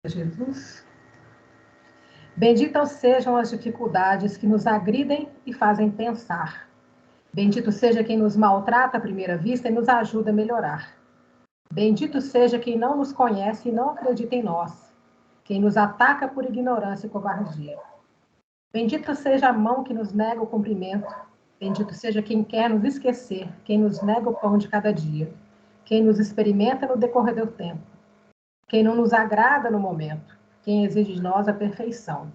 Jesus. Benditas sejam as dificuldades que nos agridem e fazem pensar. Bendito seja quem nos maltrata à primeira vista e nos ajuda a melhorar. Bendito seja quem não nos conhece e não acredita em nós, quem nos ataca por ignorância e covardia. Bendito seja a mão que nos nega o cumprimento. Bendito seja quem quer nos esquecer, quem nos nega o pão de cada dia, quem nos experimenta no decorrer do tempo, quem não nos agrada no momento, quem exige de nós a perfeição.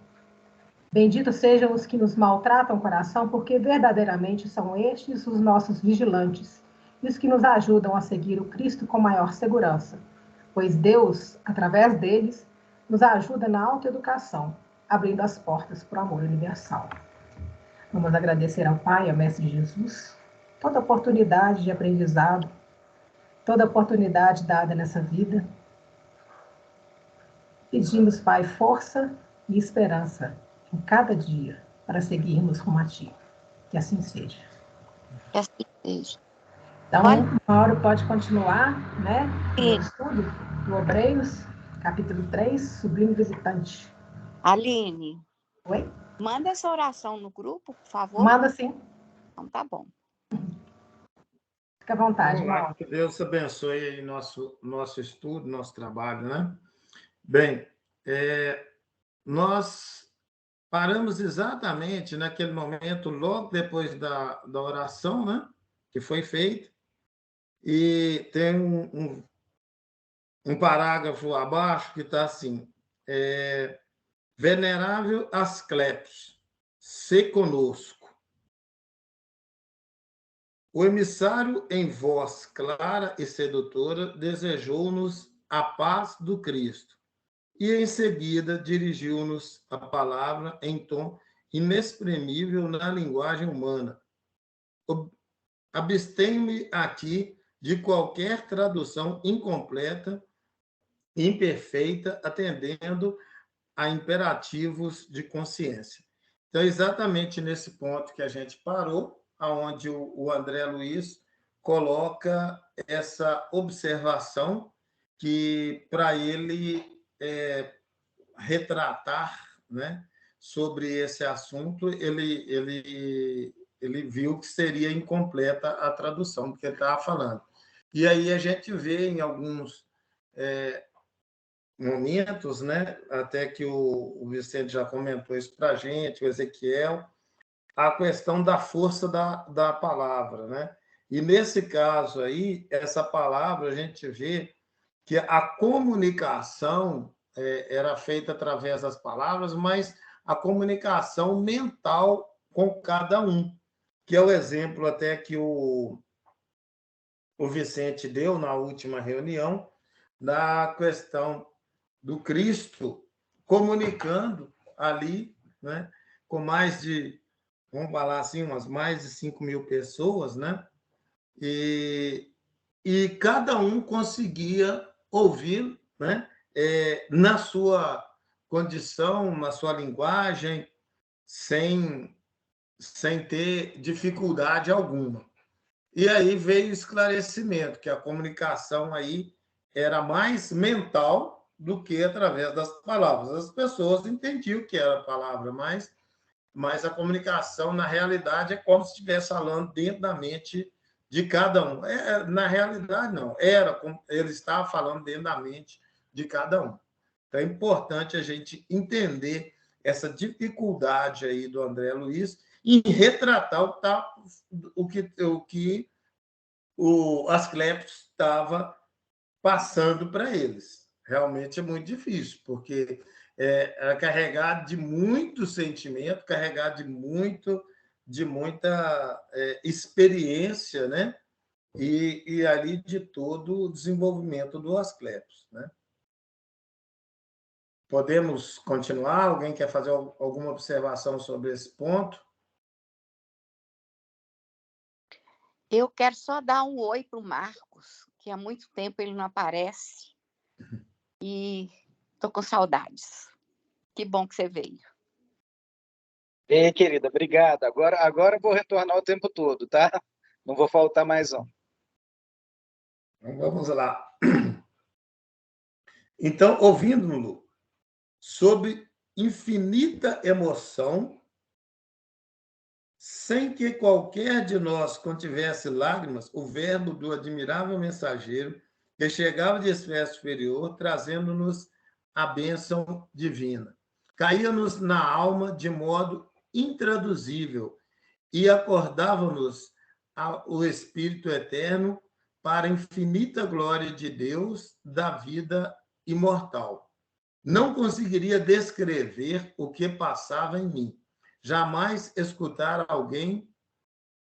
Benditos sejam os que nos maltratam o coração, porque verdadeiramente são estes os nossos vigilantes e os que nos ajudam a seguir o Cristo com maior segurança, pois Deus, através deles, nos ajuda na autoeducação, abrindo as portas para o amor universal. Vamos agradecer ao Pai, ao Mestre Jesus, toda oportunidade de aprendizado, toda oportunidade dada nessa vida. Pedimos, Pai, força e esperança em cada dia para seguirmos rumo a Ti. Que assim seja. Que assim seja. Então, Mauro pode continuar, né? O estudo do Hebreus, capítulo 3, Sublime Visitante. Aline. Oi? Manda essa oração no grupo, por favor. Manda sim. Então tá bom. Fica à vontade, Mauro. Que Deus abençoe aí nosso estudo, nosso trabalho, né? Bem, nós paramos exatamente naquele momento, logo depois da oração, né? Que foi feita, e tem um parágrafo abaixo que está assim: Venerável Asclepios, sê conosco. O emissário em voz clara e sedutora desejou-nos a paz do Cristo e, em seguida, dirigiu-nos a palavra em tom inexprimível na linguagem humana. Abstenho-me aqui de qualquer tradução incompleta, imperfeita, atendendo a imperativos de consciência. Então, exatamente nesse ponto que a gente parou, onde o André Luiz coloca essa observação que, para ele retratar, né, sobre esse assunto, ele viu que seria incompleta a tradução do que ele estava falando. E aí a gente vê em alguns momentos, né, até que o Vicente já comentou isso para a gente, o Ezequiel, a questão da força da palavra, né? E nesse caso aí, essa palavra, a gente vê que a comunicação era feita através das palavras, mas a comunicação mental com cada um, que é o exemplo até que o Vicente deu na última reunião, da questão do Cristo comunicando ali, né, com mais de, vamos falar assim, umas mais de 5.000 pessoas, né? E cada um conseguia ouvir, né, na sua condição, na sua linguagem, sem ter dificuldade alguma. E aí veio o esclarecimento, que a comunicação aí era mais mental do que através das palavras. As pessoas entendiam que era a palavra, mas a comunicação, na realidade, é como se estivesse falando dentro da mente de cada um. Na realidade, não. Era como ele estava falando dentro da mente de cada um. Então, é importante a gente entender essa dificuldade aí do André Luiz em retratar o que o Asclepios estava passando para eles. Realmente é muito difícil, porque é carregado de muito sentimento, carregado de muita experiência, né? E ali de todo o desenvolvimento do Asclepios, né? Podemos continuar? Alguém quer fazer alguma observação sobre esse ponto? Eu quero só dar um oi para o Marcos, que há muito tempo ele não aparece. E estou com saudades. Que bom que você veio. Ei, querida, obrigada. Agora eu vou retornar o tempo todo, tá? Não vou faltar mais não. Então, vamos lá. Então, ouvindo-no sob infinita emoção, sem que qualquer de nós contivesse lágrimas, o verbo do admirável mensageiro que chegava de esfera superior, trazendo-nos a bênção divina. Caía-nos na alma de modo intraduzível e acordava-nos o Espírito Eterno para a infinita glória de Deus da vida imortal. Não conseguiria descrever o que passava em mim. Jamais escutar alguém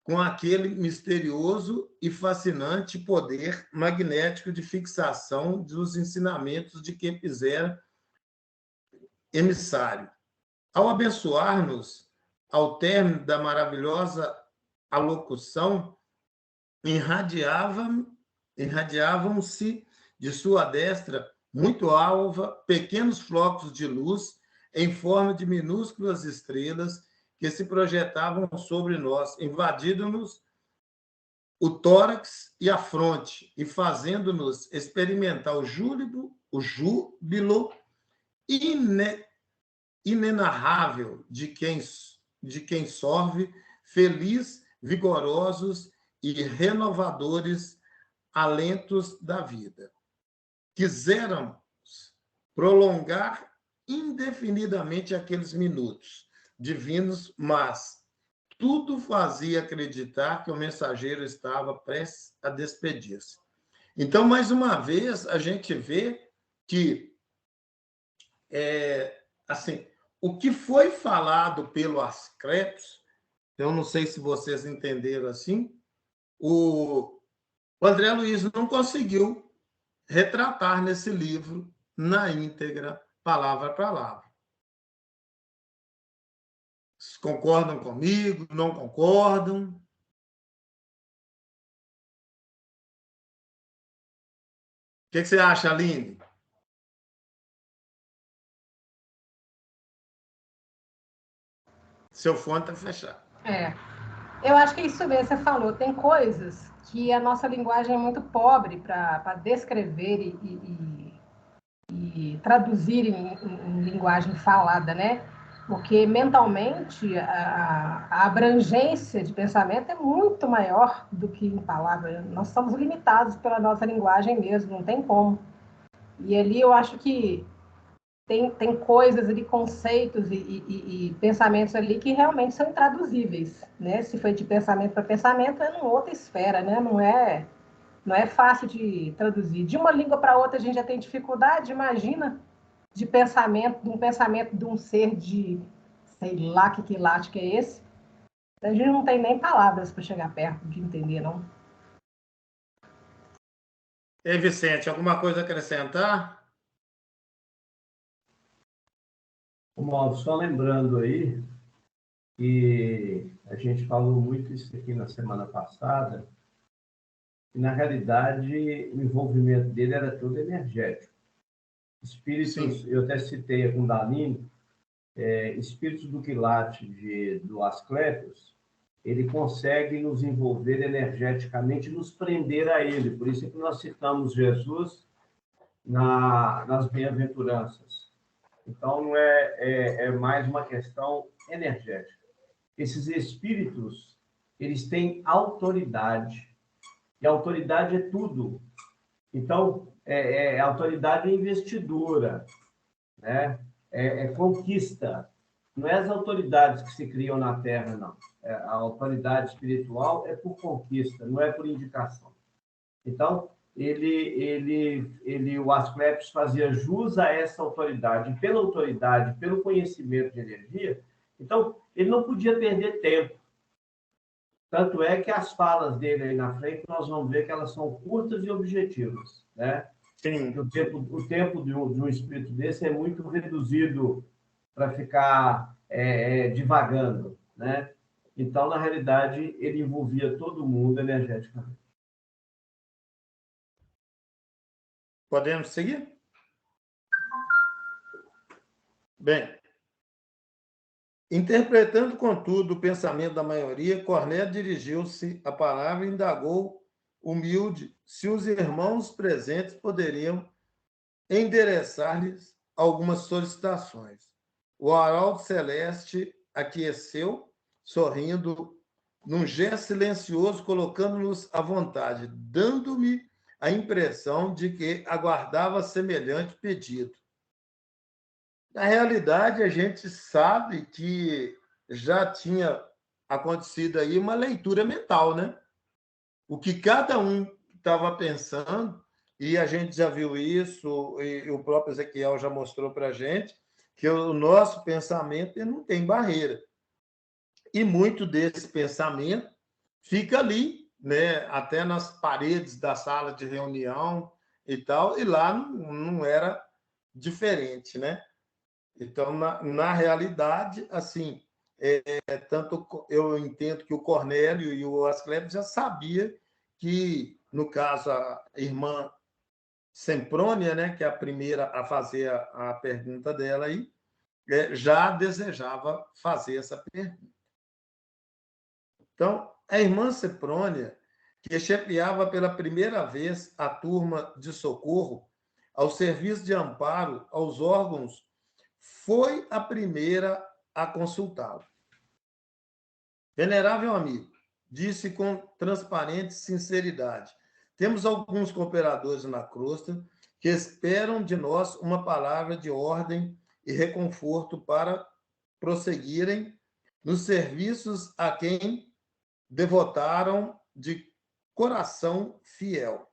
com aquele misterioso e fascinante poder magnético de fixação dos ensinamentos de quem fizera emissário. Ao abençoar-nos, ao término da maravilhosa alocução, irradiavam-se de sua destra, muito alva, pequenos flocos de luz em forma de minúsculas estrelas que se projetavam sobre nós, invadindo-nos o tórax e a fronte e fazendo-nos experimentar o júbilo inenarrável de quem sorve, feliz, vigorosos e renovadores alentos da vida. Quiséramos prolongar indefinidamente aqueles minutos divinos, mas tudo fazia acreditar que o mensageiro estava prestes a despedir-se. Então, mais uma vez, a gente vê que assim, o que foi falado pelo Asclepios, eu não sei se vocês entenderam assim, o André Luiz não conseguiu retratar nesse livro, na íntegra, palavra a palavra. Vocês concordam comigo? Não concordam? O que você acha, Aline? Seu fone está fechado. Eu acho que é isso mesmo, você falou. Tem coisas que a nossa linguagem é muito pobre para descrever e traduzir em linguagem falada, né? Porque mentalmente a abrangência de pensamento é muito maior do que em palavras. Nós somos limitados pela nossa linguagem mesmo, não tem como. E ali eu acho que tem coisas ali, conceitos e pensamentos ali que realmente são intraduzíveis, né? Se foi de pensamento para pensamento, é numa outra esfera, né? Não é fácil de traduzir. De uma língua para outra a gente já tem dificuldade, imagina de um pensamento de um ser de, sei lá que quilate é esse. A gente não tem nem palavras para chegar perto de entender, não. Ei, Vicente, alguma coisa a acrescentar? Só lembrando aí que a gente falou muito isso aqui na semana passada, e na realidade o envolvimento dele era todo energético. Espíritos, sim. Eu até citei a Kundalini, espíritos do quilate do Asclepios, ele consegue nos envolver energeticamente, nos prender a ele. Por isso que nós citamos Jesus nas bem-aventuranças. Então, não é mais uma questão energética. Esses espíritos, eles têm autoridade. E a autoridade é tudo. Então, a autoridade é investidura, né? É conquista. Não é as autoridades que se criam na Terra, não. A autoridade espiritual é por conquista, não é por indicação. Então, o Asclepios fazia jus a essa autoridade, pela autoridade, pelo conhecimento de energia. Então, ele não podia perder tempo. Tanto é que as falas dele aí na frente, nós vamos ver que elas são curtas e objetivas, né? Sim. O tempo de um espírito desse é muito reduzido para ficar divagando, né? Então, na realidade, ele envolvia todo mundo energeticamente. Podemos seguir? Bem, interpretando, contudo, o pensamento da maioria, Cornélio dirigiu-se à palavra e indagou, humilde, se os irmãos presentes poderiam endereçar-lhes algumas solicitações. O Arauto Celeste aqueceu, sorrindo, num gesto silencioso, colocando-nos à vontade, dando-me a impressão de que aguardava semelhante pedido. Na realidade, a gente sabe que já tinha acontecido aí uma leitura mental, né? O que cada um estava pensando, e a gente já viu isso, e o próprio Ezequiel já mostrou para a gente, que o nosso pensamento não tem barreira. E muito desse pensamento fica ali, né? Até nas paredes da sala de reunião e tal, e lá não era diferente, né? Então, na realidade, assim, tanto eu entendo que o Cornélio e o Asclepio já sabia que, no caso, a irmã Semprônia, né, que é a primeira a fazer a pergunta dela aí, já desejava fazer essa pergunta. Então, a irmã Semprônia, que chefiava pela primeira vez a turma de socorro ao serviço de amparo aos órgãos, foi a primeira a consultá-lo. Venerável amigo, disse com transparente sinceridade, temos alguns cooperadores na crosta que esperam de nós uma palavra de ordem e reconforto para prosseguirem nos serviços a quem devotaram de coração fiel.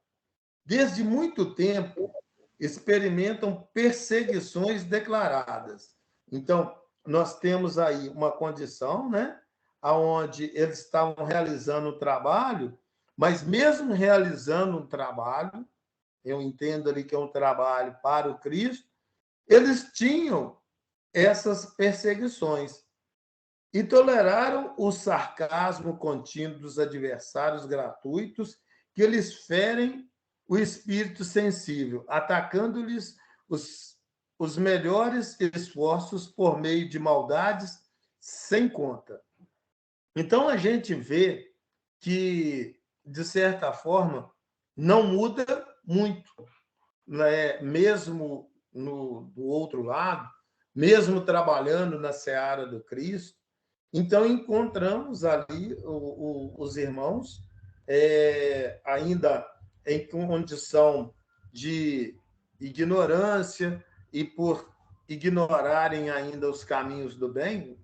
Desde muito tempo, experimentam perseguições declaradas. Então, nós temos aí uma condição, né, onde eles estavam realizando o trabalho, mas mesmo realizando um trabalho, eu entendo ali que é um trabalho para o Cristo, eles tinham essas perseguições e toleraram o sarcasmo contínuo dos adversários gratuitos que lhes ferem o espírito sensível, atacando-lhes os melhores esforços por meio de maldades sem conta. Então, a gente vê que, de certa forma, não muda muito, né? Mesmo do outro lado, mesmo trabalhando na seara do Cristo. Então, encontramos ali os irmãos ainda em condição de ignorância e por ignorarem ainda os caminhos do bem,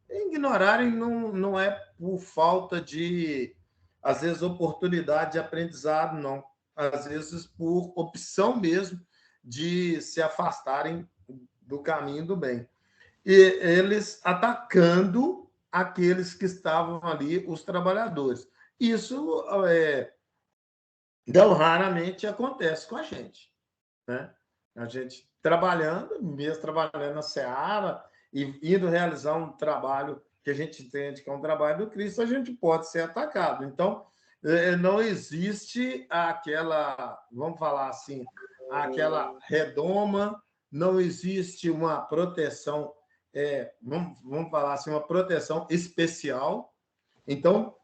ignorarem não é por falta de, às vezes, oportunidade de aprendizado, não. Às vezes, por opção mesmo de se afastarem do caminho do bem. E eles atacando aqueles que estavam ali, os trabalhadores. Isso não raramente acontece com a gente, né? A gente trabalhando, mesmo trabalhando na seara e indo realizar um trabalho que a gente entende que é um trabalho do Cristo, a gente pode ser atacado. Então, não existe aquela, vamos falar assim, aquela redoma, não existe uma proteção, vamos falar assim, uma proteção especial. Então,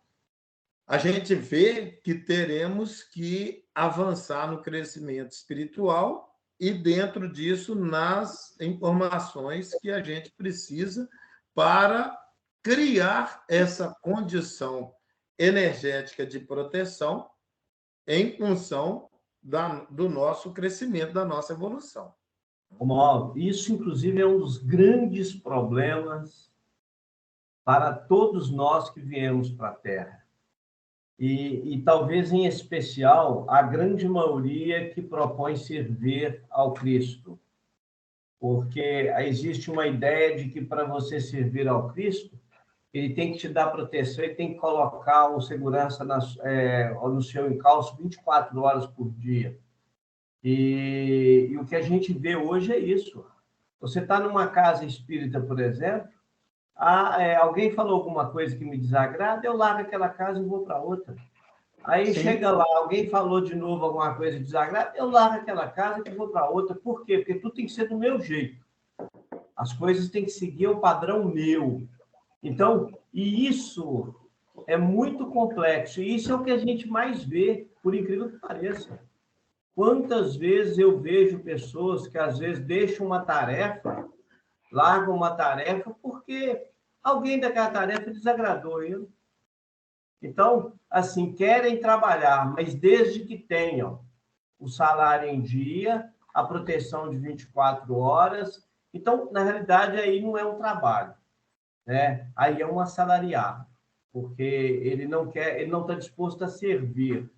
a gente vê que teremos que avançar no crescimento espiritual e, dentro disso, nas informações que a gente precisa para criar essa condição energética de proteção em função do nosso crescimento, da nossa evolução. Isso, inclusive, é um dos grandes problemas para todos nós que viemos para a Terra. E talvez, em especial, a grande maioria que propõe servir ao Cristo. Porque existe uma ideia de que, para você servir ao Cristo, ele tem que te dar proteção, ele tem que colocar o segurança no seu encalço 24 horas por dia. E o que a gente vê hoje é isso. Você está numa casa espírita, por exemplo, alguém falou alguma coisa que me desagrada, eu largo aquela casa e vou para outra. Aí Sim. Chega lá, alguém falou de novo alguma coisa que desagrada, eu largo aquela casa e vou para outra. Por quê? Porque tudo tem que ser do meu jeito. As coisas têm que seguir o padrão meu. Então, e isso é muito complexo. E isso é o que a gente mais vê, por incrível que pareça. Quantas vezes eu vejo pessoas que, às vezes, deixam uma tarefa, largam uma tarefa, porque alguém daquela tarefa desagradou ele. Então, assim, querem trabalhar, mas desde que tenham o salário em dia, a proteção de 24 horas. Então, na realidade, aí não é um trabalho, né? Aí é um assalariado, porque ele não quer, ele não está disposto a servir,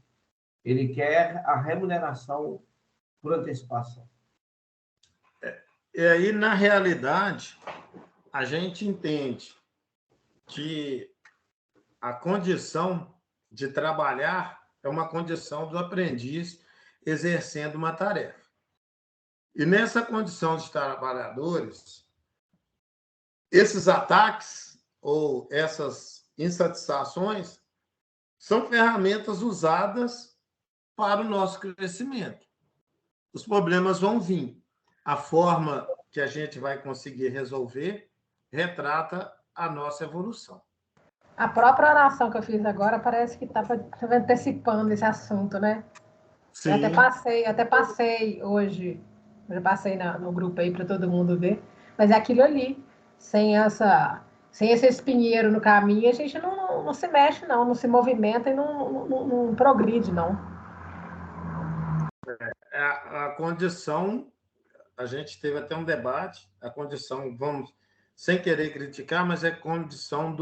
ele quer a remuneração por antecipação. E aí, na realidade, a gente entende que a condição de trabalhar é uma condição do aprendiz exercendo uma tarefa. E nessa condição de trabalhadores, esses ataques ou essas insatisfações são ferramentas usadas para o nosso crescimento. Os problemas vão vir. A forma que a gente vai conseguir resolver retrata a nossa evolução. A própria oração que eu fiz agora parece que estava antecipando esse assunto, né? Sim. Eu até passei hoje, eu passei no grupo aí para todo mundo ver, mas é aquilo ali, sem esse espinheiro no caminho, a gente não se mexe, não se movimenta e não progride, não. A condição, a gente teve até um debate, a condição, vamos, sem querer criticar, mas é condição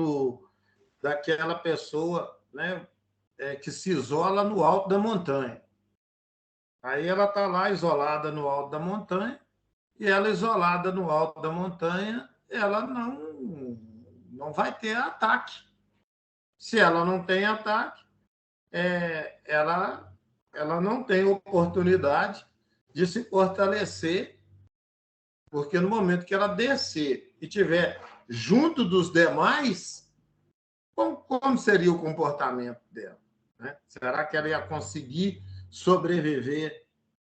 daquela pessoa, né, que se isola no alto da montanha. Aí ela está lá isolada no alto da montanha, e ela isolada no alto da montanha, ela não vai ter ataque. Se ela não tem ataque, ela não tem oportunidade de se fortalecer, porque no momento que ela descer e estiver junto dos demais, como seria o comportamento dela? Né? Será que ela ia conseguir sobreviver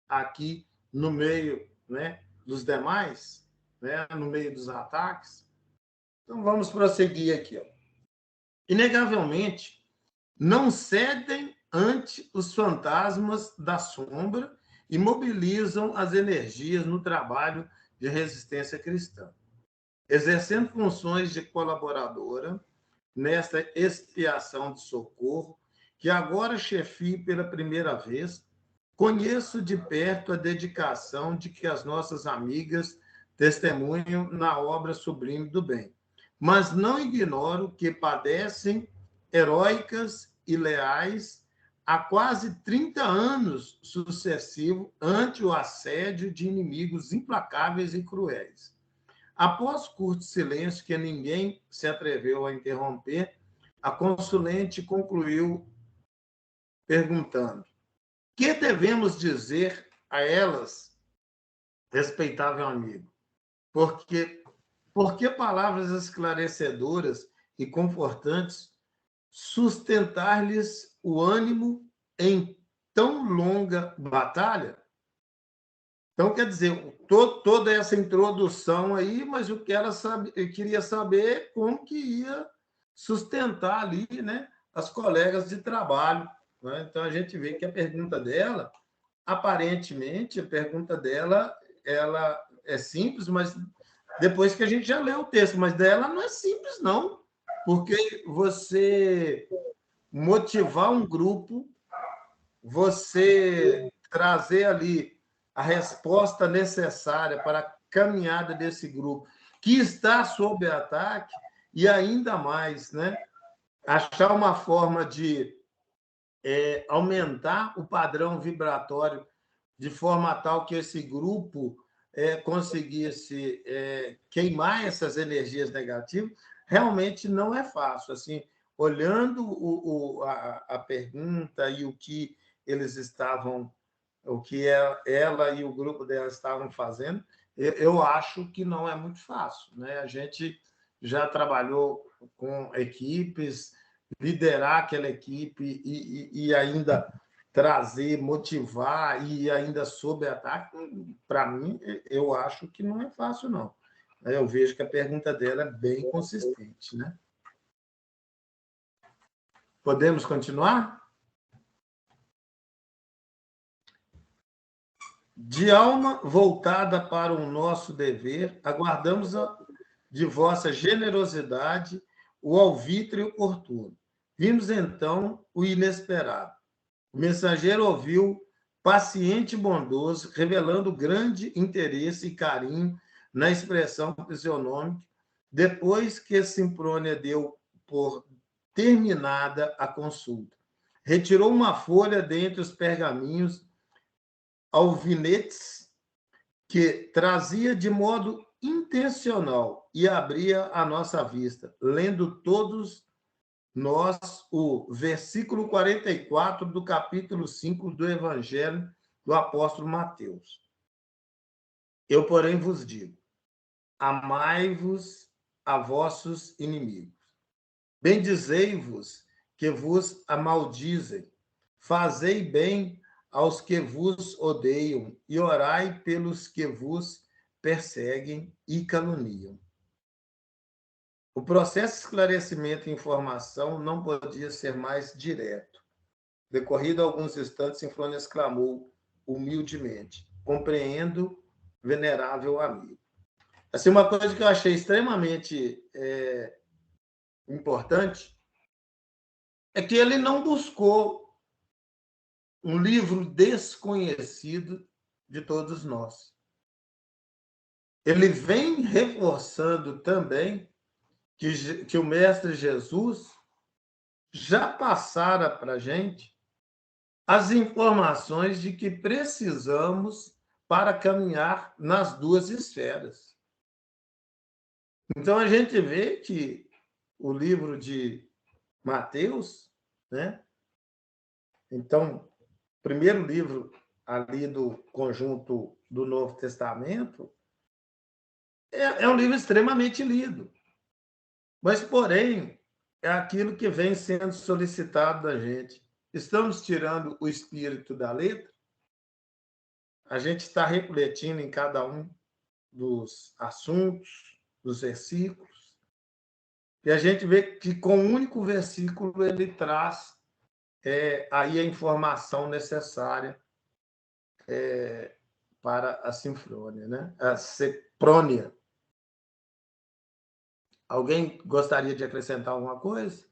aqui no meio, né, dos demais, né, no meio dos ataques? Então, vamos prosseguir aqui. Ó. Inegavelmente, não cedem ante os fantasmas da sombra e mobilizam as energias no trabalho de resistência cristã, exercendo funções de colaboradora nesta expiação de socorro, que agora chefio pela primeira vez, conheço de perto a dedicação de que as nossas amigas testemunham na obra sublime do bem. Mas não ignoro que padecem heróicas e leais há quase 30 anos sucessivos ante o assédio de inimigos implacáveis e cruéis. Após curto silêncio que ninguém se atreveu a interromper, a consulente concluiu perguntando: que devemos dizer a elas, respeitável amigo? Porque palavras esclarecedoras e confortantes sustentar-lhes o ânimo em tão longa batalha? Então, quer dizer, toda essa introdução aí, mas o que ela queria saber como que ia sustentar ali, né, as colegas de trabalho. Né? Então, a gente vê que a pergunta dela, aparentemente, a pergunta dela ela é simples, mas depois que a gente já leu o texto, mas dela não é simples, não, porque você motivar um grupo, você trazer ali a resposta necessária para a caminhada desse grupo, que está sob ataque, e ainda mais, né, achar uma forma de aumentar o padrão vibratório de forma tal que esse grupo conseguisse queimar essas energias negativas, realmente não é fácil. Assim, olhando a pergunta e o que eles estavam, o que ela e o grupo dela estavam fazendo, eu acho que não é muito fácil. Né? A gente já trabalhou com equipes, liderar aquela equipe e ainda trazer, motivar e ainda sob ataque, para mim, eu acho que não é fácil, não. Eu vejo que a pergunta dela é bem consistente. Né? Podemos continuar? De alma voltada para o nosso dever, aguardamos de vossa generosidade o alvitre oportuno. Vimos, então, o inesperado. O mensageiro ouviu, paciente e bondoso, revelando grande interesse e carinho na expressão fisionômica, depois que Simprônia deu por terminada a consulta. Retirou uma folha dentre os pergaminhos alvinetes que trazia de modo intencional e abria à nossa vista, lendo todos nós o versículo 44 do capítulo 5 do Evangelho do apóstolo Mateus. Eu, porém, vos digo, amai-vos a vossos inimigos. Bendizei-vos que vos amaldizem. Fazei bem aos que vos odeiam e orai pelos que vos perseguem e caluniam. O processo de esclarecimento e informação não podia ser mais direto. Decorrido alguns instantes, Sinfrônia exclamou humildemente: compreendo, venerável amigo. Assim, uma coisa que eu achei extremamente importante é que ele não buscou um livro desconhecido de todos nós. Ele vem reforçando também que o Mestre Jesus já passara para a gente as informações de que precisamos para caminhar nas duas esferas. Então, a gente vê que o livro de Mateus, né? Então, o primeiro livro ali do conjunto do Novo Testamento é um livro extremamente lido. Mas, porém, é aquilo que vem sendo solicitado da gente. Estamos tirando o espírito da letra, a gente está refletindo em cada um dos assuntos, dos versículos, e a gente vê que com um único versículo ele traz aí a informação necessária para a sinfrônia, né? A seprônia. Alguém gostaria de acrescentar alguma coisa?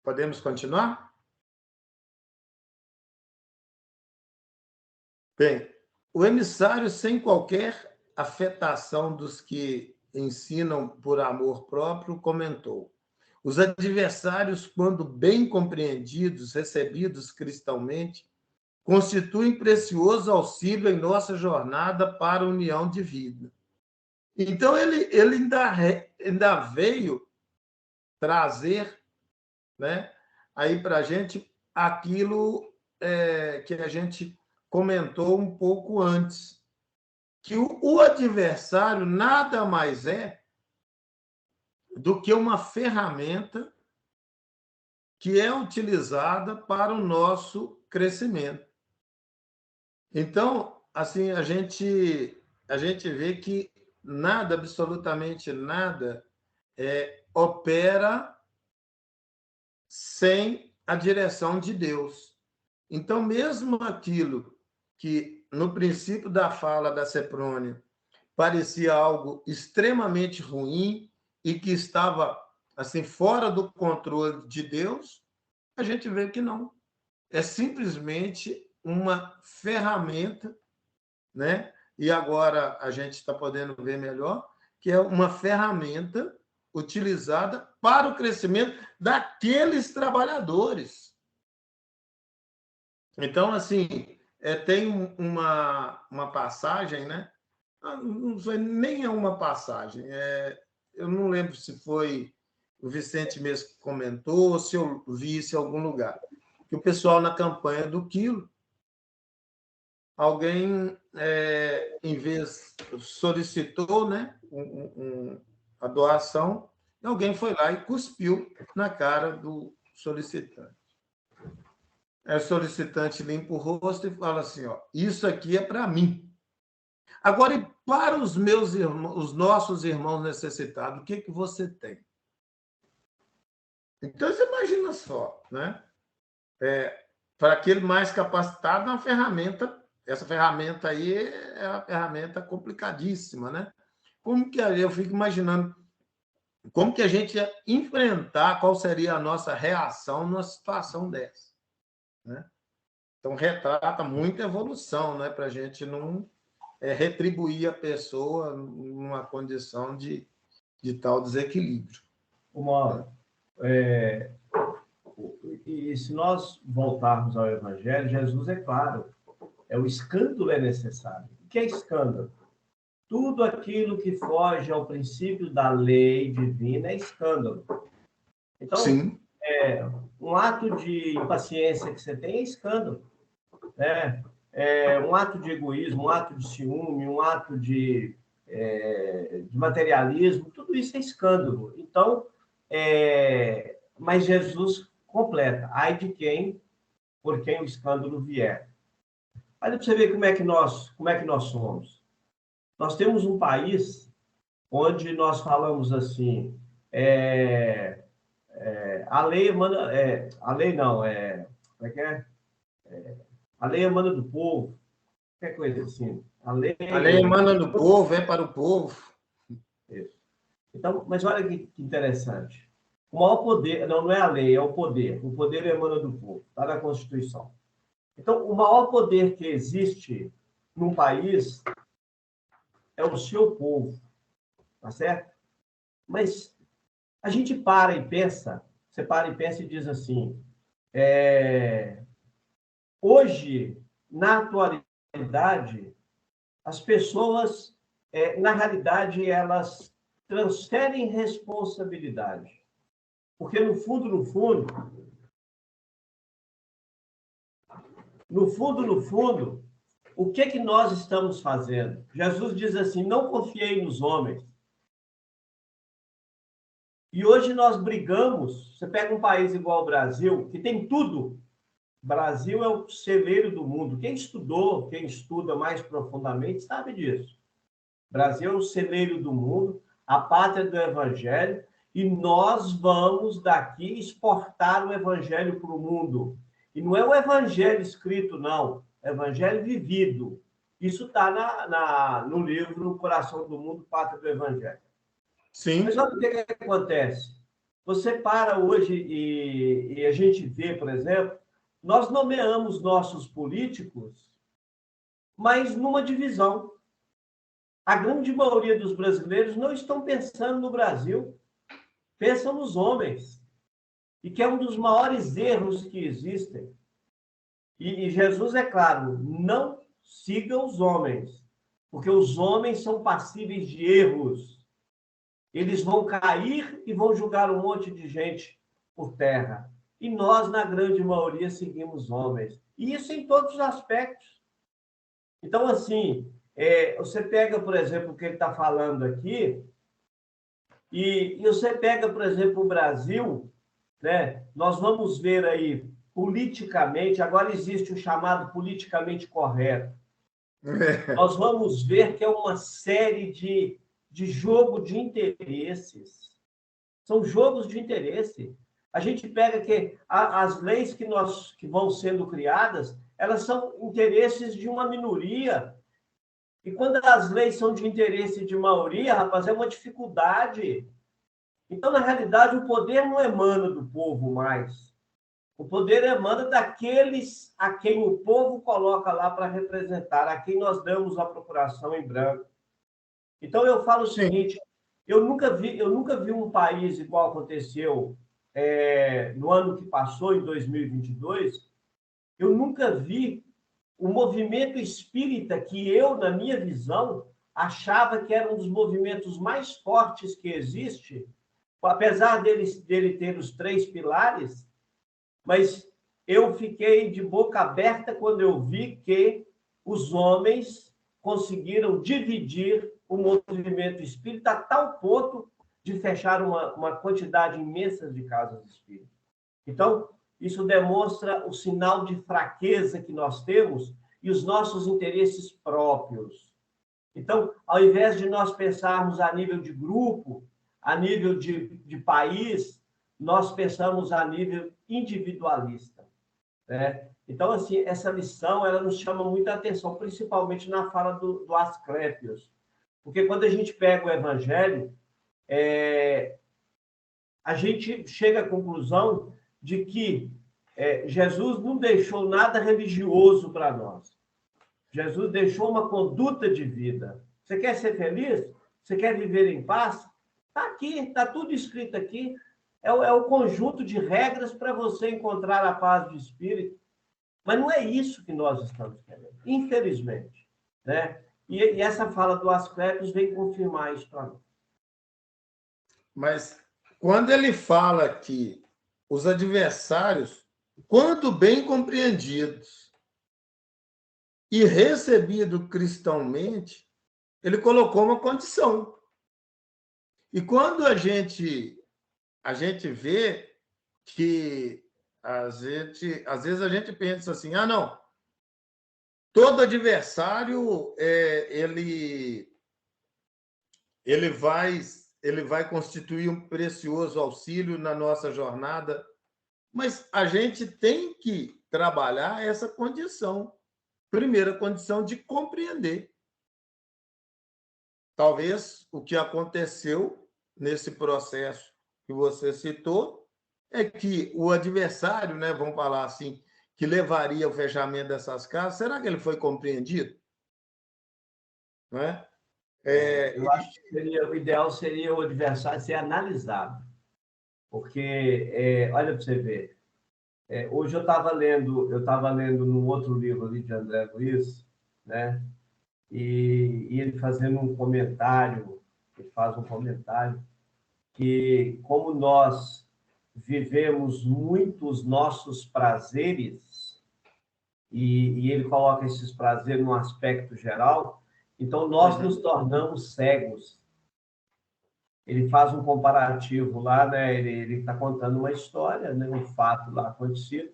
Podemos continuar? Bem, o emissário, sem qualquer afetação dos que ensinam por amor próprio, comentou: os adversários, quando bem compreendidos, recebidos cristãmente, constituem precioso auxílio em nossa jornada para a união de vida. Então, ele ainda veio trazer, né, aí para a gente aquilo que a gente comentou um pouco antes, que o adversário nada mais é do que uma ferramenta que é utilizada para o nosso crescimento. Então, assim, a gente vê que nada, absolutamente nada, opera sem a direção de Deus. Então, mesmo aquilo que, no princípio da fala da Seprônia, parecia algo extremamente ruim e que estava assim fora do controle de Deus, a gente vê que não. É simplesmente uma ferramenta, né? E agora a gente está podendo ver melhor que é uma ferramenta utilizada para o crescimento daqueles trabalhadores. Então, assim, tem uma passagem, né? Não foi nem uma passagem. Eu não lembro se foi o Vicente mesmo que comentou ou se eu vi isso em algum lugar. Que o pessoal na campanha do quilo, alguém, em vez, solicitou, né, a doação, e alguém foi lá e cuspiu na cara do solicitante. O solicitante limpa o rosto e fala assim: ó, isso aqui é para mim. Agora, e para os meus irmãos, os nossos irmãos necessitados, o que você tem? Então, você imagina só, né? Para aquele mais capacitado, uma ferramenta, essa ferramenta aí é uma ferramenta complicadíssima, né? Como que eu fico imaginando como que a gente ia enfrentar, qual seria a nossa reação numa situação dessa, né? Então, retrata muita evolução, né? Para a gente não retribuir a pessoa numa condição de tal desequilíbrio. E se nós voltarmos ao Evangelho, Jesus é claro, o escândalo é necessário. O que é escândalo? Tudo aquilo que foge ao princípio da lei divina é escândalo. Então, sim, um ato de impaciência que você tem é escândalo, né? Um ato de egoísmo, um ato de ciúme, um ato de materialismo, tudo isso é escândalo. Então, mas Jesus completa, ai de quem, por quem o escândalo vier. Olha para você ver como é que nós somos. Nós temos um país onde nós falamos assim, a lei emana, a lei não, como é que é? A lei emana do povo, qualquer coisa assim. A lei emana do povo, é para o povo. Isso. Então, mas olha que interessante. O maior poder, não é a lei, é o poder. O poder emana do povo, está na Constituição. Então, o maior poder que existe num país é o seu povo, tá certo? Mas a gente para e pensa, você para e pensa e diz assim, hoje, na atualidade, as pessoas, na realidade, elas transferem responsabilidade. Porque, no fundo, o que nós estamos fazendo? Jesus diz assim, não confiei nos homens. E hoje nós brigamos, você pega um país igual ao Brasil, que tem tudo. O Brasil é o celeiro do mundo. Quem estudou, quem estuda mais profundamente, sabe disso. O Brasil é o celeiro do mundo, a pátria do Evangelho, e nós vamos daqui exportar o Evangelho para o mundo. E não é o Evangelho escrito, não. É o Evangelho vivido. Isso está no livro Coração do Mundo, Pátria do Evangelho. Sim. Mas olha o que acontece. Você para hoje e a gente vê, por exemplo, nós nomeamos nossos políticos, mas numa divisão. A grande maioria dos brasileiros não estão pensando no Brasil, pensam nos homens. E que é um dos maiores erros que existem. E Jesus, é claro, não siga os homens, porque os homens são passíveis de erros. Eles vão cair e vão julgar um monte de gente por terra. E nós, na grande maioria, seguimos homens. E isso em todos os aspectos. Então, assim, você pega, por exemplo, o que ele está falando aqui, e você pega, por exemplo, o Brasil, né? Nós vamos ver aí, politicamente, agora existe o chamado politicamente correto. Nós vamos ver que é uma série de jogo de interesses. São jogos de interesse. A gente pega que as leis que vão sendo criadas, elas são interesses de uma minoria. E quando as leis são de interesse de maioria, rapaz, é uma dificuldade. Então, na realidade, o poder não emana do povo mais. O poder emana daqueles a quem o povo coloca lá para representar, a quem nós damos a procuração em branco. Então, eu falo o seguinte, eu nunca vi um país igual aconteceu no ano que passou, em 2022, eu nunca vi o movimento espírita que eu, na minha visão, achava que era um dos movimentos mais fortes que existe, apesar dele ter os 3 pilares, mas eu fiquei de boca aberta quando eu vi que os homens conseguiram dividir o movimento espírita a tal ponto de fechar uma quantidade imensa de casas espíritas. Então, isso demonstra o sinal de fraqueza que nós temos e os nossos interesses próprios. Então, ao invés de nós pensarmos a nível de grupo, a nível de país, nós pensamos a nível individualista, né? Então, assim, essa lição, ela nos chama muita atenção, principalmente na fala do Asclépios, porque quando a gente pega o Evangelho, a gente chega à conclusão de que Jesus não deixou nada religioso para nós. Jesus deixou uma conduta de vida. Você quer ser feliz? Você quer viver em paz? Está aqui, está tudo escrito aqui. É o conjunto de regras para você encontrar a paz de espírito. Mas não é isso que nós estamos querendo, infelizmente, né? E essa fala do Asclépios vem confirmar isso para nós. Mas quando ele fala que os adversários, quando bem compreendidos e recebidos cristãomente, ele colocou uma condição. E quando a gente vê que às vezes a gente pensa assim, não, todo adversário ele vai constituir um precioso auxílio na nossa jornada, mas a gente tem que trabalhar essa condição. Primeira condição de compreender. Talvez o que aconteceu nesse processo que você citou é que o adversário, né, vamos falar assim, que levaria ao fechamento dessas casas, será que ele foi compreendido? Não é? Eu acho que o ideal seria o adversário ser analisado. Porque, olha para você ver, hoje eu estava lendo num outro livro ali de André Luiz, né? E ele fazendo um comentário, ele faz um comentário que como nós vivemos muitos nossos prazeres, e ele coloca esses prazeres num aspecto geral, então nós nos tornamos cegos. Ele faz um comparativo lá, né? Ele está contando uma história, né? Um fato lá acontecido.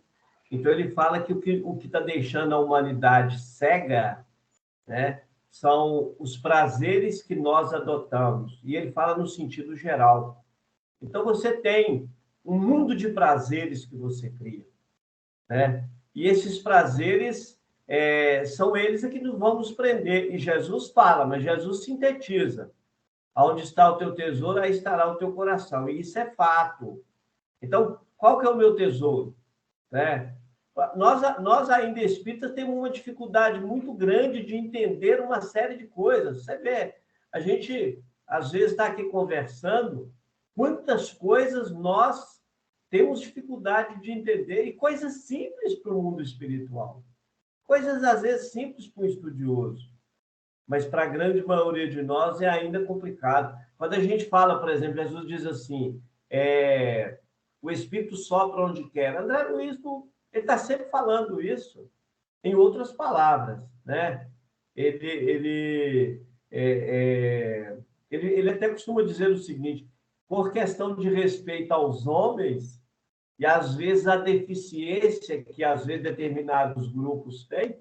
Então ele fala que o que está deixando a humanidade cega, né, são os prazeres que nós adotamos. E ele fala no sentido geral. Então você tem um mundo de prazeres que você cria, né? E esses prazeres são eles que nos vão nos prender. E Jesus fala, mas Jesus sintetiza. Onde está o teu tesouro, aí estará o teu coração. E isso é fato. Então, qual que é o meu tesouro? Né? Nós ainda espíritas temos uma dificuldade muito grande de entender uma série de coisas. Você vê, a gente às vezes está aqui conversando, quantas coisas nós temos dificuldade de entender, e coisas simples para o mundo espiritual. Coisas, às vezes, simples para o estudioso. Mas para a grande maioria de nós é ainda complicado. Quando a gente fala, por exemplo, Jesus diz assim, o Espírito sopra onde quer. André Luiz, ele está sempre falando isso, em outras palavras, né? Ele até costuma dizer o seguinte, por questão de respeito aos homens, e às vezes a deficiência que às vezes determinados grupos têm,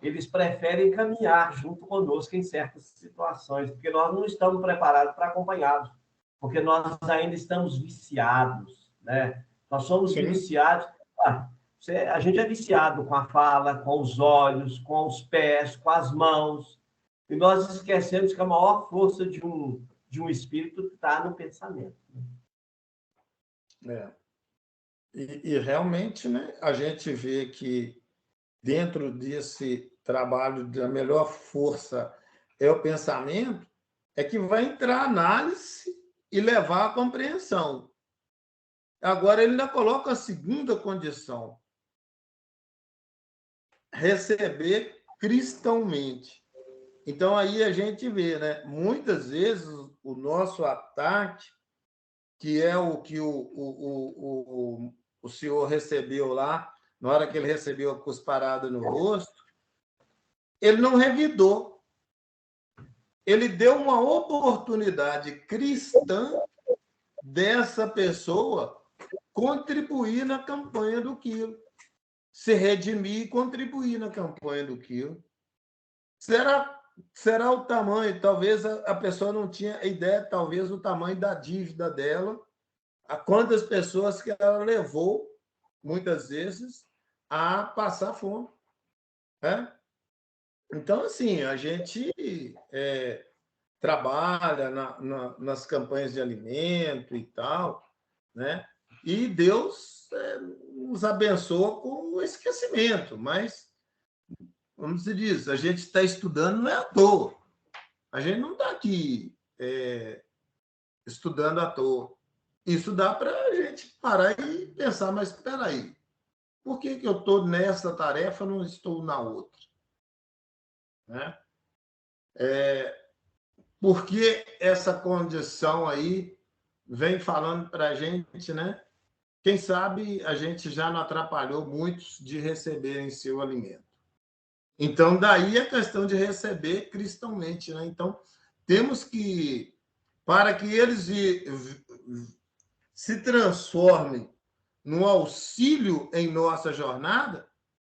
eles preferem caminhar junto conosco em certas situações, porque nós não estamos preparados para acompanhá-los, porque nós ainda estamos viciados, né? Nós somos viciados. A gente é viciado com a fala, com os olhos, com os pés, com as mãos, e nós esquecemos que a maior força de um espírito está no pensamento. E realmente, né, a gente vê que dentro desse trabalho da melhor força é o pensamento, é que vai entrar a análise e levar à compreensão. Agora, ele ainda coloca a segunda condição, receber cristãomente. Então, aí a gente vê, né? Muitas vezes o nosso ataque, que é o que o senhor recebeu lá, na hora que ele recebeu a cusparada no rosto, ele não revidou. Ele deu uma oportunidade cristã dessa pessoa contribuir na campanha do quilo, se redimir e contribuir na campanha do quilo. Será o tamanho, talvez a pessoa não tinha ideia, talvez o tamanho da dívida dela, a quantas pessoas que ela levou, muitas vezes, a passar fome, né? Então, assim, a gente trabalha nas campanhas de alimento e tal, né? E Deus nos abençoa com o esquecimento, mas, como se diz, a gente está estudando não é à toa. A gente não está aqui estudando à toa. Isso dá para a gente parar e pensar, mas espera aí, por que eu estou nessa tarefa e não estou na outra? Né? Por que essa condição aí vem falando para a gente, né? Quem sabe a gente já não atrapalhou muitos de receberem seu alimento. Então, daí a questão de receber cristãomente, né? Então, temos que, para que eles se transformem no auxílio em nossa jornada,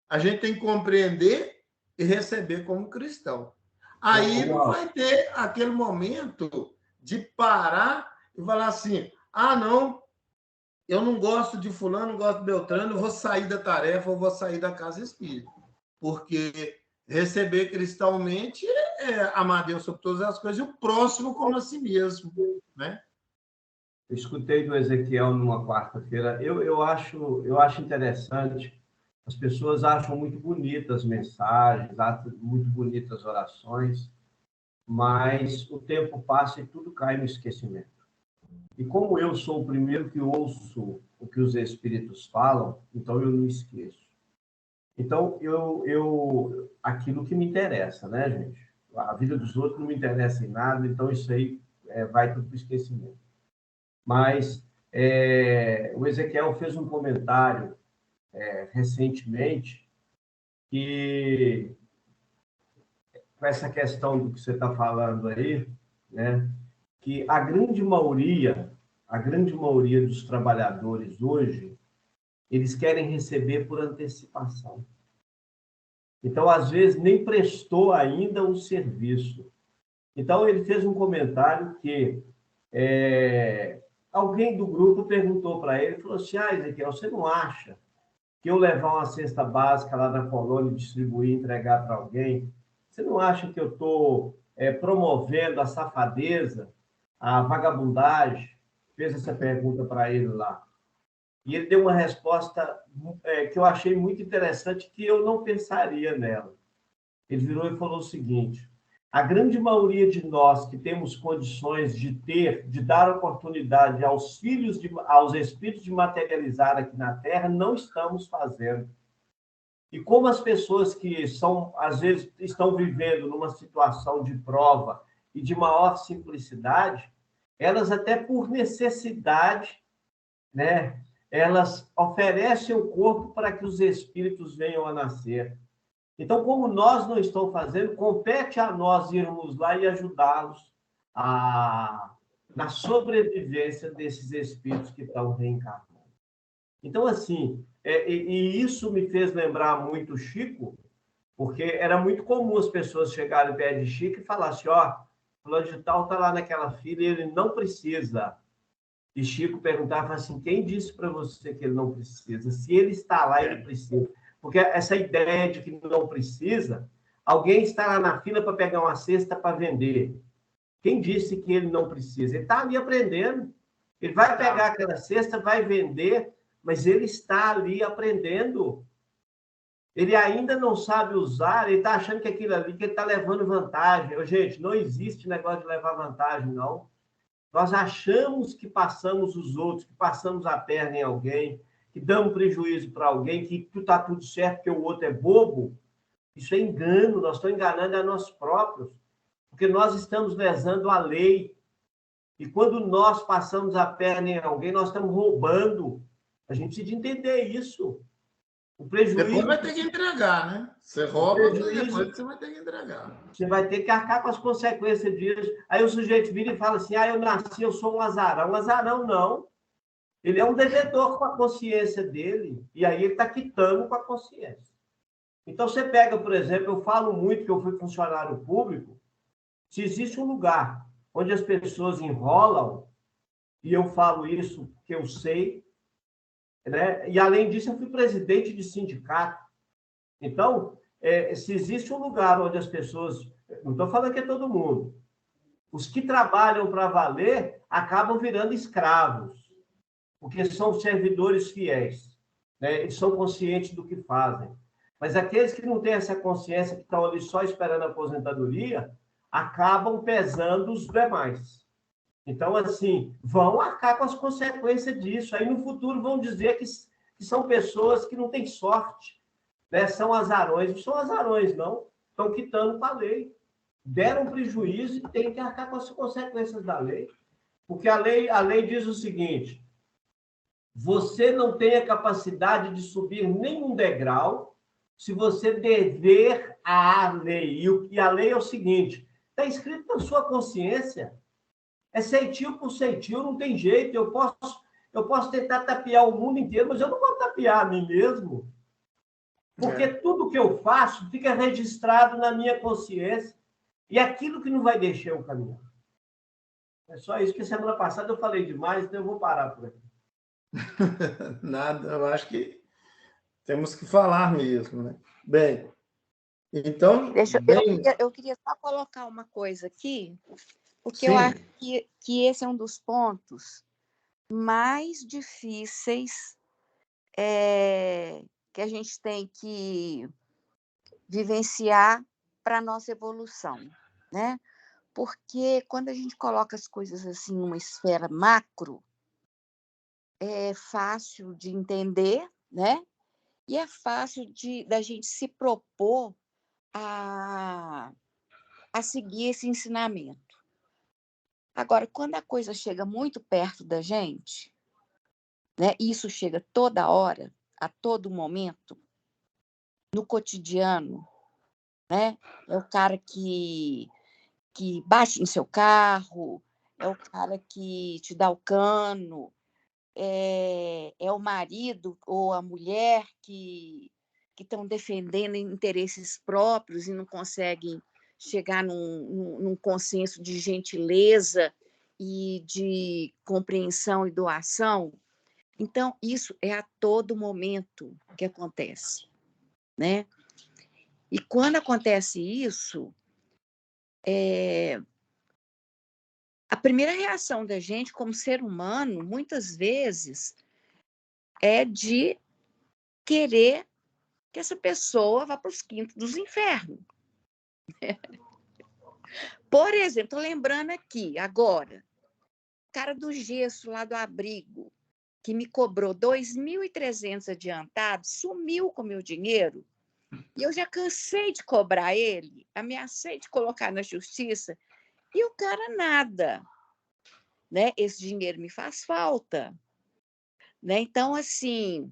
a gente tem que compreender e receber como cristão. Aí não vai ter aquele momento de parar e falar assim, não, eu não gosto de fulano, não gosto de Beltrano, eu vou sair da tarefa, eu vou sair da casa espírita. Porque receber cristãomente é amar Deus sobre todas as coisas e o próximo como a si mesmo, né? Eu escutei do Ezequiel numa quarta-feira. Eu acho interessante. As pessoas acham muito bonitas as mensagens, acham muito bonitas as orações, mas o tempo passa e tudo cai no esquecimento. E como eu sou o primeiro que ouço o que os espíritos falam, então eu não esqueço. Então, aquilo que me interessa, né, gente? A vida dos outros não me interessa em nada, então isso aí vai tudo para o esquecimento. Mas o Ezequiel fez um comentário recentemente que, com essa questão do que você está falando aí, né, que a grande maioria dos trabalhadores hoje, eles querem receber por antecipação. Então, às vezes, nem prestou ainda o serviço. Então, ele fez um comentário que alguém do grupo perguntou para ele, falou assim, Ezequiel, você não acha que eu levar uma cesta básica lá na colônia, distribuir, entregar para alguém, você não acha que eu estou promovendo a safadeza, a vagabundagem? Fez essa pergunta para ele lá. E ele deu uma resposta que eu achei muito interessante, que eu não pensaria nela. Ele virou e falou o seguinte, a grande maioria de nós que temos condições de dar oportunidade aos espíritos de materializar aqui na Terra, não estamos fazendo. E como as pessoas que às vezes, estão vivendo numa situação de prova e de maior simplicidade, elas até por necessidade, né, elas oferecem o corpo para que os espíritos venham a nascer. Então, como nós não estamos fazendo, compete a nós irmos lá e ajudá-los na sobrevivência desses espíritos que estão reencarnando. Então, assim, e isso me fez lembrar muito Chico, porque era muito comum as pessoas chegarem perto de Chico e falar assim, fulano de tal está lá naquela fila e ele não precisa. E Chico perguntava assim, quem disse para você que ele não precisa? Se ele está lá, ele precisa. Porque essa ideia de que não precisa, alguém está lá na fila para pegar uma cesta para vender. Quem disse que ele não precisa? Ele está ali aprendendo. Ele vai pegar aquela cesta, vai vender, mas ele está ali aprendendo. Ele ainda não sabe usar, ele está achando que aquilo ali, que ele está levando vantagem. Gente, não existe negócio de levar vantagem, não. Nós achamos que passamos os outros, que passamos a perna em alguém, que damos prejuízo para alguém, que está tudo certo porque o outro é bobo. Isso é engano, nós estamos enganando a nós próprios, porque nós estamos lesando a lei. E quando nós passamos a perna em alguém, nós estamos roubando. A gente precisa entender isso. O prejuízo... Depois vai ter que entregar, né? Você rouba, depois você vai ter que entregar. Você vai ter que arcar com as consequências disso. Aí o sujeito vira e fala assim, eu nasci, eu sou um azarão. Um azarão, não. Ele é um devedor com a consciência dele, e aí ele está quitando com a consciência. Então, você pega, por exemplo, eu falo muito que eu fui funcionário público, se existe um lugar onde as pessoas enrolam e eu falo isso porque eu sei, né? E, além disso, eu fui presidente de sindicato. Então, se existe um lugar onde as pessoas... Não estou falando que é todo mundo. Os que trabalham para valer acabam virando escravos, porque são servidores fiéis, né? Eles são conscientes do que fazem. Mas aqueles que não têm essa consciência, que estão ali só esperando a aposentadoria, acabam pesando os demais. Então, assim, vão arcar com as consequências disso. Aí, no futuro, vão dizer que são pessoas que não têm sorte, né? São azarões. Não são azarões, não. Estão quitando com a lei. Deram prejuízo e têm que arcar com as consequências da lei. Porque a lei diz o seguinte: você não tem a capacidade de subir nenhum degrau se você dever à lei. E a lei é o seguinte: está escrito na sua consciência. É ceitil por ceitil, não tem jeito. Eu posso tentar tapear o mundo inteiro, mas eu não vou tapear a mim mesmo. Porque tudo que eu faço fica registrado na minha consciência. E aquilo que não vai deixar eu caminhar. É só isso, que semana passada eu falei demais, então eu vou parar por aqui. Nada, eu acho que temos que falar mesmo, né? Bem, então... Eu queria só colocar uma coisa aqui, porque Sim. eu acho que esse é um dos pontos mais difíceis que a gente tem que vivenciar para a nossa evolução, né? Porque quando a gente coloca as coisas assim numa esfera macro, é fácil de entender, né? E é fácil da gente se propor a seguir esse ensinamento. Agora, quando a coisa chega muito perto da gente, né? Isso chega toda hora, a todo momento, no cotidiano, né? É o cara que bate no seu carro, é o cara que te dá o cano, é o marido ou a mulher que estão defendendo interesses próprios e não conseguem chegar num consenso de gentileza e de compreensão e doação. Então, isso é a todo momento que acontece, né? E quando acontece isso, a primeira reação da gente, como ser humano, muitas vezes, é de querer que essa pessoa vá para os quintos dos infernos. Por exemplo, estou lembrando aqui, agora, o cara do gesso lá do abrigo, que me cobrou 2.300 adiantado, sumiu com o meu dinheiro, e eu já cansei de cobrar ele, ameacei de colocar na justiça, e o cara nada. Né? Esse dinheiro me faz falta. Né? Então, assim,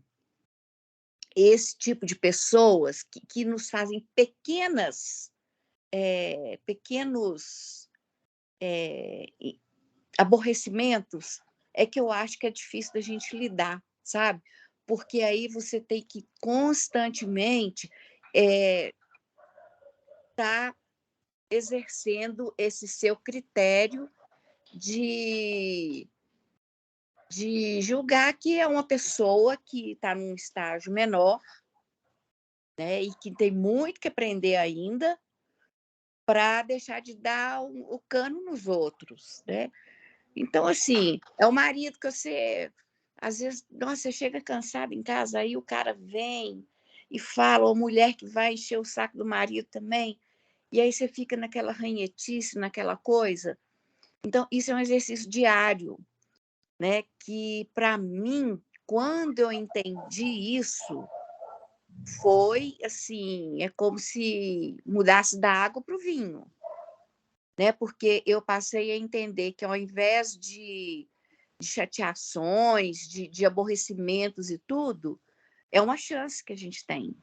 esse tipo de pessoas que nos fazem pequenos aborrecimentos, é que eu acho que é difícil da gente lidar, sabe? Porque aí você tem que constantemente estar exercendo esse seu critério de julgar que é uma pessoa que está num estágio menor, né, e que tem muito que aprender ainda para deixar de dar o cano nos outros, né? Então, assim, é o marido que você, às vezes, nossa, você chega cansado em casa, aí o cara vem e fala, ou a mulher que vai encher o saco do marido também, e aí você fica naquela ranhetice, naquela coisa. Então, isso é um exercício diário, né? Que, para mim, quando eu entendi isso, foi assim, é como se mudasse da água para o vinho, né? Porque eu passei a entender que, ao invés de chateações, de aborrecimentos e tudo, é uma chance que a gente tem,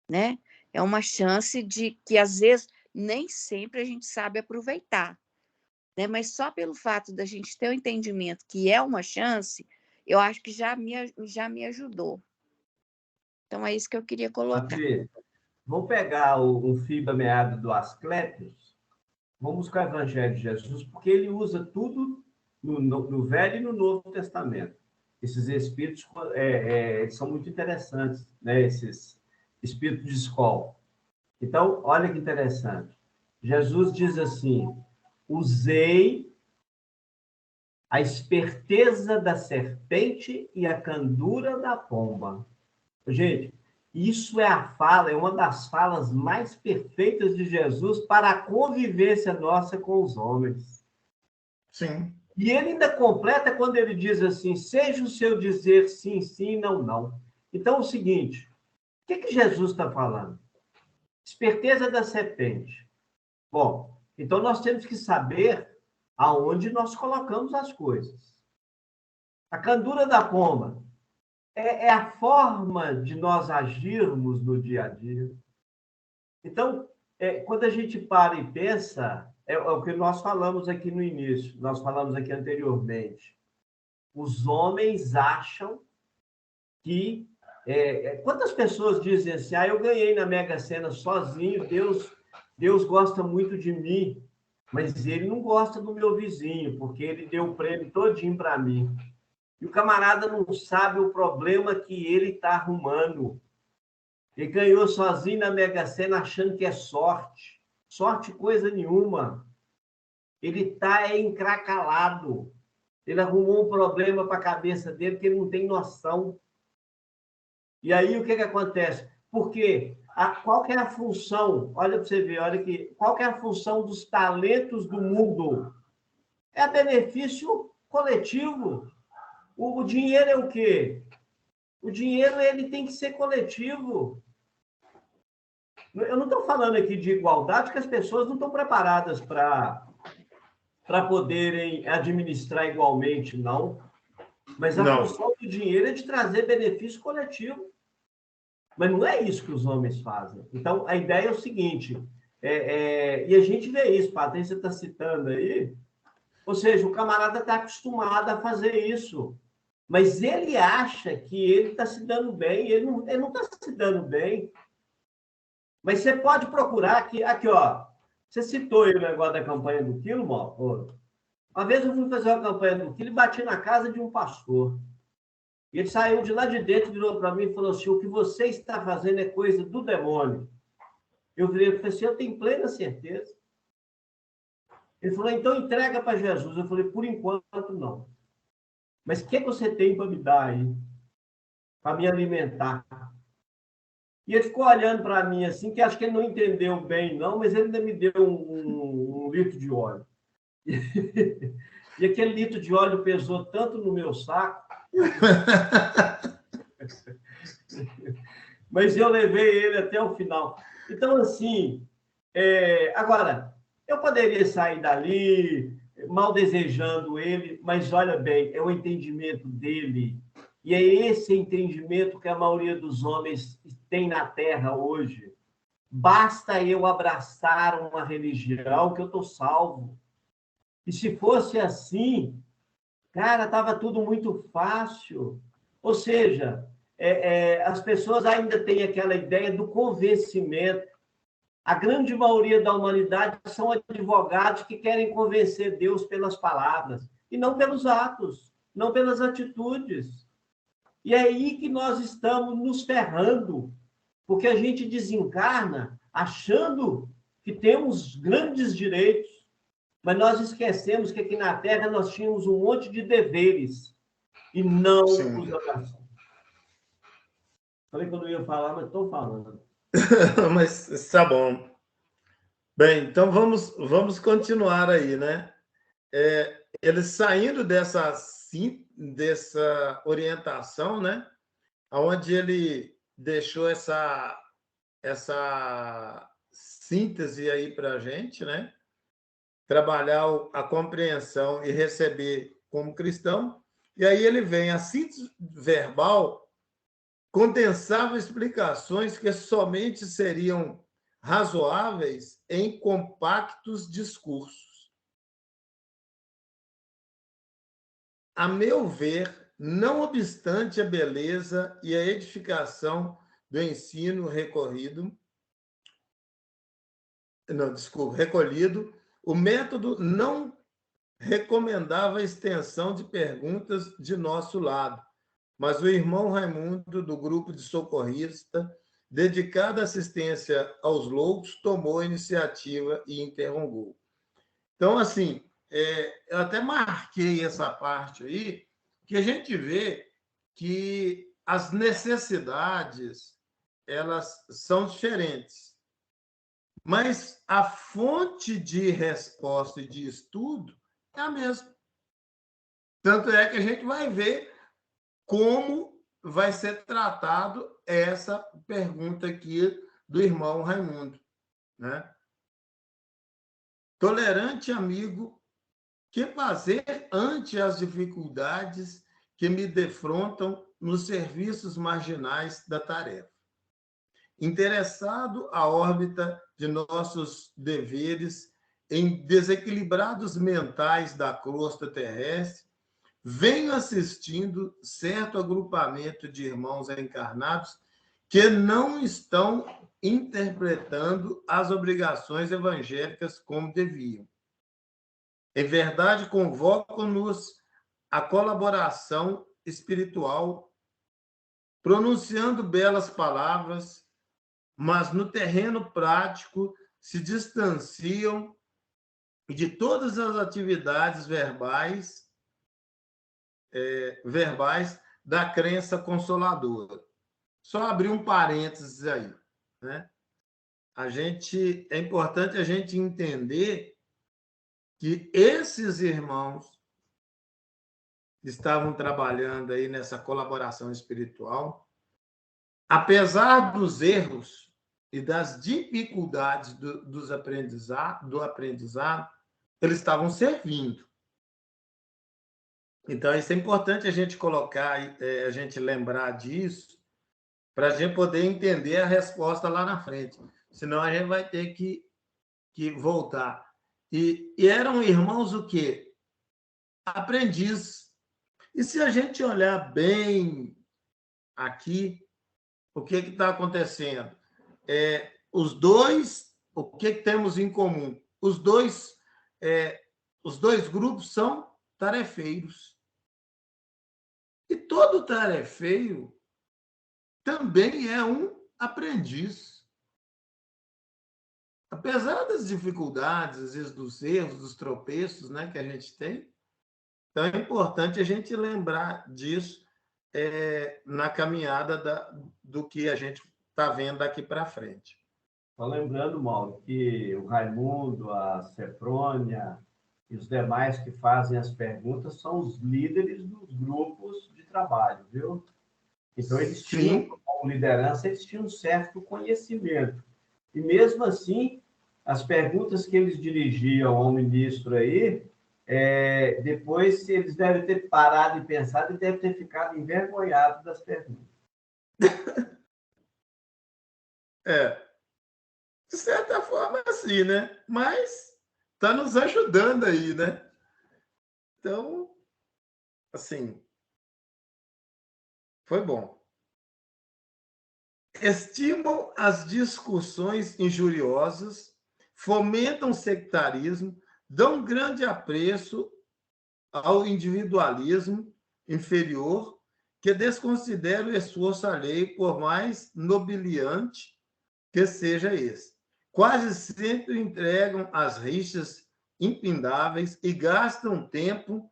né? É uma chance de que, às vezes, nem sempre a gente sabe aproveitar, né? Mas só pelo fato da gente ter o entendimento que é uma chance, eu acho que já me ajudou. Então, é isso que eu queria colocar. Vamos pegar o fio meado do Asclépios, vamos buscar o Evangelho de Jesus, porque ele usa tudo no Velho e no Novo Testamento. Esses espíritos são muito interessantes, né? Esses espíritos de escola. Então, olha que interessante. Jesus diz assim: usei a esperteza da serpente e a candura da pomba. Gente, isso é uma das falas mais perfeitas de Jesus para a convivência nossa com os homens. Sim. E ele ainda completa quando ele diz assim: seja o seu dizer sim, sim, não, não. Então, é o seguinte, o que Jesus está falando? Esperteza da serpente. Bom, então nós temos que saber aonde nós colocamos as coisas. A candura da pomba é a forma de nós agirmos no dia a dia. Então, quando a gente para e pensa, é o que nós falamos aqui no início, nós falamos aqui anteriormente. Os homens acham que... quantas pessoas dizem assim, eu ganhei na Mega Sena sozinho, Deus gosta muito de mim, mas ele não gosta do meu vizinho, porque ele deu o prêmio todinho para mim. E o camarada não sabe o problema que ele está arrumando. Ele ganhou sozinho na Mega Sena achando que é sorte. Sorte coisa nenhuma. Ele está encracalado. Ele arrumou um problema para a cabeça dele que ele não tem noção. E aí, o que acontece? Porque qual que é a função? Olha para você ver, olha aqui. Qual que é a função dos talentos do mundo? É benefício coletivo. O dinheiro é o quê? O dinheiro ele tem que ser coletivo. Eu não estou falando aqui de igualdade, que as pessoas não estão preparadas para poderem administrar igualmente, não. Mas a função do dinheiro é de trazer benefício coletivo. Mas não é isso que os homens fazem. Então, a ideia é o seguinte, e a gente vê isso, Patrícia está citando aí, ou seja, o camarada está acostumado a fazer isso, mas ele acha que ele está se dando bem, ele não está se dando bem. Mas você pode procurar aqui, ó, você citou aí o negócio da campanha do quilo, Mauro. Uma vez eu fui fazer uma campanha do quilo e bati na casa de um pastor. E ele saiu de lá de dentro, virou para mim e falou assim, o que você está fazendo é coisa do demônio. Eu virei e falei assim, eu tenho plena certeza. Ele falou, então entrega para Jesus. Eu falei, por enquanto não. Mas o que você tem para me dar aí? Para me alimentar? E ele ficou olhando para mim assim, que acho que ele não entendeu bem, não, mas ele ainda me deu um litro de óleo. E aquele litro de óleo pesou tanto no meu saco. Mas eu levei ele até o final. Então, assim, agora, eu poderia sair dali, mal desejando ele, mas olha bem, é o entendimento dele. E é esse entendimento que a maioria dos homens tem na Terra hoje. Basta eu abraçar uma religião que eu estou salvo. E se fosse assim, cara, estava tudo muito fácil. Ou seja, as pessoas ainda têm aquela ideia do convencimento. A grande maioria da humanidade são advogados que querem convencer Deus pelas palavras, e não pelos atos, não pelas atitudes. E é aí que nós estamos nos ferrando, porque a gente desencarna achando que temos grandes direitos, mas nós esquecemos que aqui na Terra nós tínhamos um monte de deveres e não os abraçamos. Falei que eu não ia falar, mas estou falando. Mas está bom. Bem, então vamos continuar aí, né? Ele saindo dessa orientação, né? Onde ele deixou essa síntese aí para a gente, né? Trabalhar a compreensão e receber como cristão. E aí ele vem, a síntese verbal condensava explicações que somente seriam razoáveis em compactos discursos. A meu ver, não obstante a beleza e a edificação do ensino recolhido, o método não recomendava a extensão de perguntas de nosso lado, mas o irmão Raimundo, do grupo de socorrista, dedicado à assistência aos loucos, tomou a iniciativa e interrogou. Então, assim, eu até marquei essa parte aí, que a gente vê que as necessidades elas são diferentes, mas a fonte de resposta e de estudo é a mesma. Tanto é que a gente vai ver como vai ser tratado essa pergunta aqui do irmão Raimundo, né? Tolerante amigo, que fazer ante as dificuldades que me defrontam nos serviços marginais da tarefa? Interessado à órbita de nossos deveres em desequilibrados mentais da crosta terrestre, venho assistindo certo agrupamento de irmãos encarnados que não estão interpretando as obrigações evangélicas como deviam. Em verdade, convocam-nos à colaboração espiritual, pronunciando belas palavras, mas no terreno prático se distanciam de todas as atividades verbais da crença consoladora. Só abrir um parênteses aí, né? É importante a gente entender que esses irmãos que estavam trabalhando aí nessa colaboração espiritual, apesar dos erros e das dificuldades do aprendizado, eles estavam servindo. Então, isso é importante a gente colocar, a gente lembrar disso, para a gente poder entender a resposta lá na frente. Senão, a gente vai ter que voltar. E eram irmãos o quê? Aprendiz. E se a gente olhar bem aqui, o que está acontecendo? Os dois, o que temos em comum? Os dois grupos são tarefeiros. E todo tarefeiro também é um aprendiz. Apesar das dificuldades, às vezes dos erros, dos tropeços, né, que a gente tem, então é importante a gente lembrar disso na caminhada do que a gente está vendo daqui para frente. Só lembrando, Mauro, que o Raimundo, a Sefrônia e os demais que fazem as perguntas são os líderes dos grupos de trabalho, viu? Então, eles tinham, como liderança, eles tinham um certo conhecimento. E, mesmo assim, as perguntas que eles dirigiam ao ministro aí, depois eles devem ter parado e pensado e devem ter ficado envergonhados das perguntas. De certa forma, assim, né? Mas está nos ajudando aí, né? Então, assim, foi bom. Estimam as discussões injuriosas, fomentam o sectarismo, dão grande apreço ao individualismo inferior, que desconsidera o esforço alheio, por mais nobiliante que seja esse. Quase sempre entregam as rixas impindáveis e gastam tempo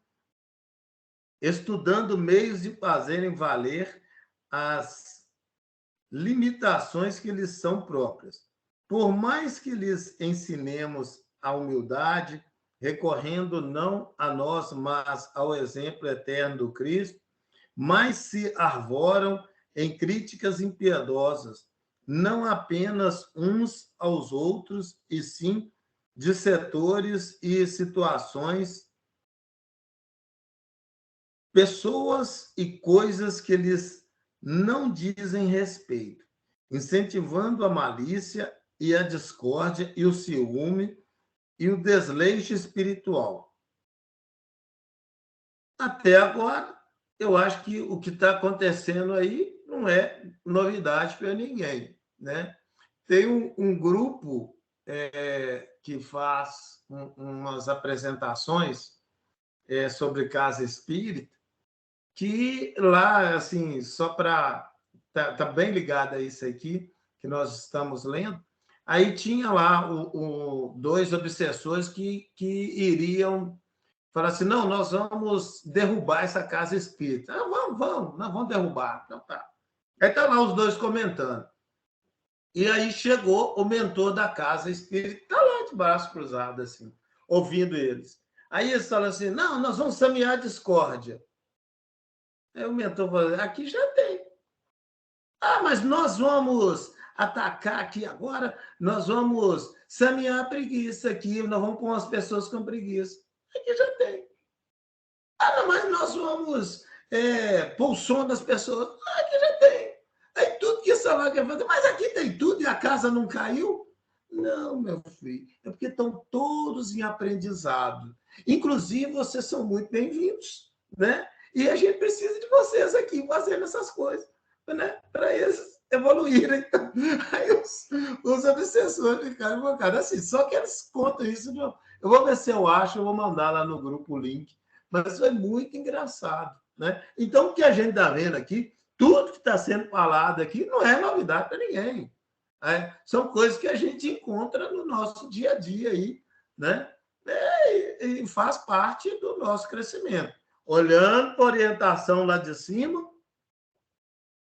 estudando meios de fazerem valer as limitações que lhes são próprias. Por mais que lhes ensinemos a humildade, recorrendo não a nós, mas ao exemplo eterno do Cristo, mais se arvoram em críticas impiedosas, não apenas uns aos outros, e sim de setores e situações, pessoas e coisas que lhes não dizem respeito, incentivando a malícia e a discórdia e o ciúme e o desleixo espiritual. Até agora, eu acho que o que está acontecendo aí não é novidade para ninguém, né? Tem um grupo que faz umas apresentações sobre casa espírita, que lá, assim, só para... Tá bem ligado a isso aqui, que nós estamos lendo. Aí tinha lá dois obsessores que iriam falar assim, não, nós vamos derrubar essa casa espírita. Ah, vamos, nós vamos derrubar. Então tá. Aí tá lá os dois comentando. E aí chegou o mentor da casa espírita, tá lá de braço cruzado, assim, ouvindo eles. Aí eles falam assim, não, nós vamos semear discórdia. Aí o mentor falou, aqui já tem. Ah, mas nós vamos atacar aqui agora, nós vamos semear a preguiça aqui, nós vamos pôr as pessoas com preguiça. Aqui já tem. Ah, não, mas nós vamos pôr o som das pessoas. Aqui já tem. Aí tudo que essa lá quer fazer, mas aqui tem tudo e a casa não caiu? Não, meu filho, é porque estão todos em aprendizado. Inclusive, vocês são muito bem-vindos, né? E a gente precisa de vocês aqui fazendo essas coisas, né? Para eles evoluírem. Então, aí os obsessores ficaram invocados. Assim, só que eles contam isso. Eu vou ver se eu acho, eu vou mandar lá no grupo o link. Mas foi muito engraçado, né? Então, o que a gente está vendo aqui, tudo que está sendo falado aqui não é novidade para ninguém. São coisas que a gente encontra no nosso dia a dia aí, né? E faz parte do nosso crescimento. Olhando para a orientação lá de cima,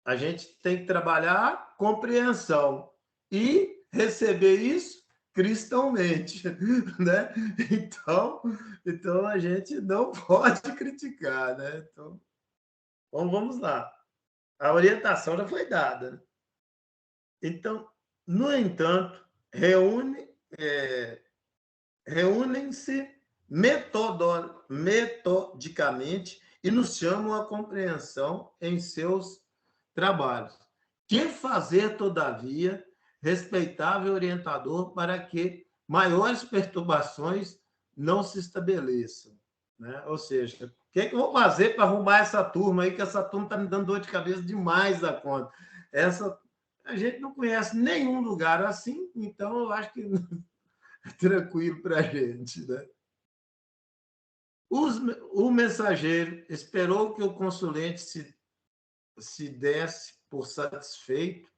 a gente tem que trabalhar compreensão e receber isso cristãomente, né? Então a gente não pode criticar, né? Então, vamos lá. A orientação já foi dada, né? Então, no entanto, reúnem-se metodicamente e nos chamam à compreensão em seus trabalhos. Que fazer, todavia, respeitável orientador para que maiores perturbações não se estabeleçam, né? Ou seja, o que eu vou fazer para arrumar essa turma aí, que essa turma está me dando dor de cabeça demais da conta. A gente não conhece nenhum lugar assim, então eu acho que é tranquilo para a gente, né? O mensageiro esperou que o consulente se desse por satisfeito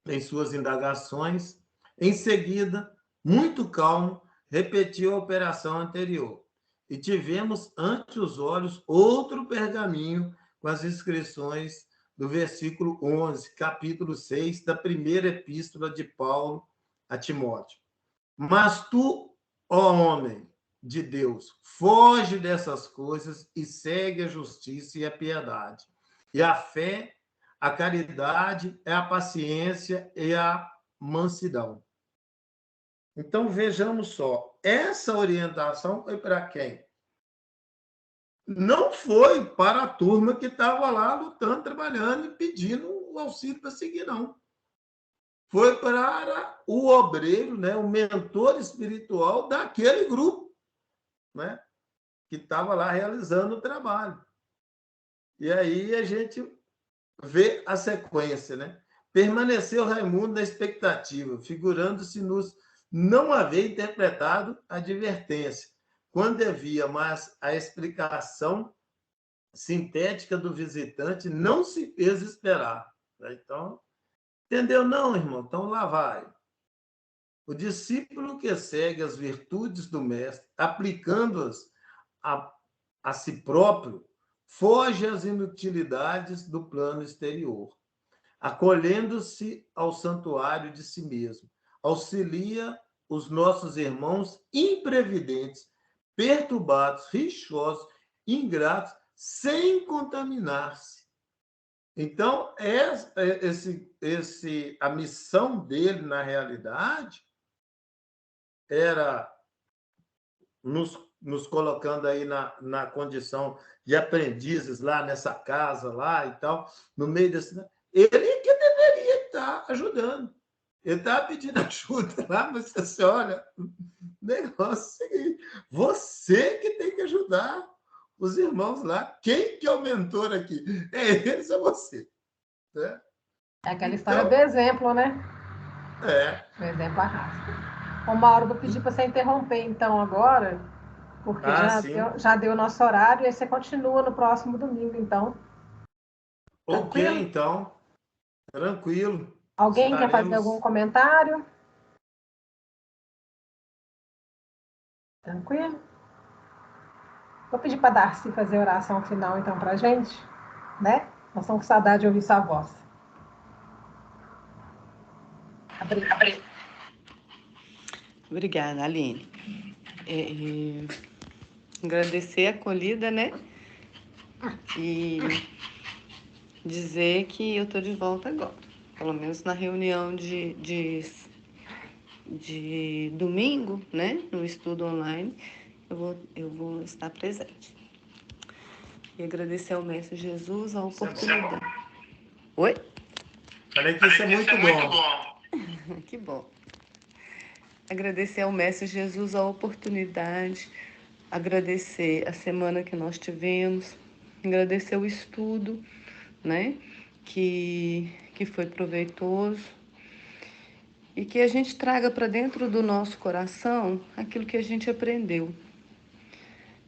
em suas indagações. Em seguida, muito calmo, repetiu a operação anterior. E tivemos ante os olhos outro pergaminho com as inscrições do versículo 11, capítulo 6, da primeira epístola de Paulo a Timóteo. Mas tu, ó homem de Deus, foge dessas coisas e segue a justiça e a piedade. E a fé, a caridade, a paciência e a mansidão. Então, vejamos só, essa orientação foi para quem? Não foi para a turma que estava lá lutando, trabalhando e pedindo o auxílio para seguir, não. Foi para o obreiro, né, o mentor espiritual daquele grupo, né, que estava lá realizando o trabalho. E aí a gente vê a sequência, né? Permaneceu Raimundo na expectativa, figurando-se nos não haver interpretado a advertência, quando havia, mas a explicação sintética do visitante não se fez esperar. Então, entendeu não, irmão? Então lá vai. O discípulo que segue as virtudes do mestre, aplicando-as a si próprio, foge às inutilidades do plano exterior, acolhendo-se ao santuário de si mesmo, auxilia os nossos irmãos imprevidentes, perturbados, rixosos, ingratos, sem contaminar-se. Então, a missão dele, na realidade, era nos colocando aí na condição de aprendizes lá nessa casa lá e tal, no meio desse... Ele que deveria estar ajudando. Ele estava pedindo ajuda lá, mas você olha, o negócio é o seguinte, você que tem que ajudar os irmãos lá. Quem que é o mentor aqui? É eles ou você? Né? É aquela história do exemplo, né? É. O exemplo arrasta. Ô, Mauro, vou pedir para você interromper, então, agora, porque sim. já deu o nosso horário, e aí você continua no próximo domingo, então. Ok, Tranquilo? então. Tranquilo. Alguém quer fazer Estaremos. algum comentário? Tranquilo? Vou pedir para a Darcy fazer a oração final, então, para a gente, né? Nós estamos com saudade de ouvir sua voz. Obrigada, Aline. Agradecer a acolhida, né? E dizer que eu estou de volta agora. Pelo menos na reunião de domingo, né? No estudo online, eu vou estar presente. E agradecer ao Mestre Jesus a oportunidade. Oi? Falei que isso é muito bom. Que bom. Agradecer ao Mestre Jesus a oportunidade, agradecer a semana que nós tivemos, agradecer o estudo, né? Que foi proveitoso e que a gente traga para dentro do nosso coração aquilo que a gente aprendeu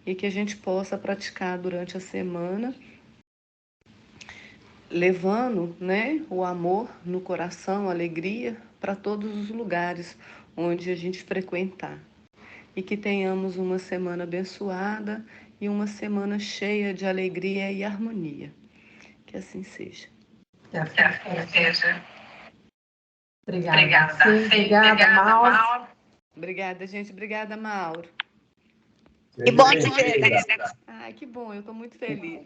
e que a gente possa praticar durante a semana, levando, né, o amor no coração, a alegria para todos os lugares onde a gente frequentar. E que tenhamos uma semana abençoada e uma semana cheia de alegria e harmonia. Que assim seja. Que assim seja. Obrigada. Sim, obrigada, Mauro. Obrigada, gente. Obrigada, Mauro. Que bom te ver, né? Ai, que bom. Eu estou muito feliz.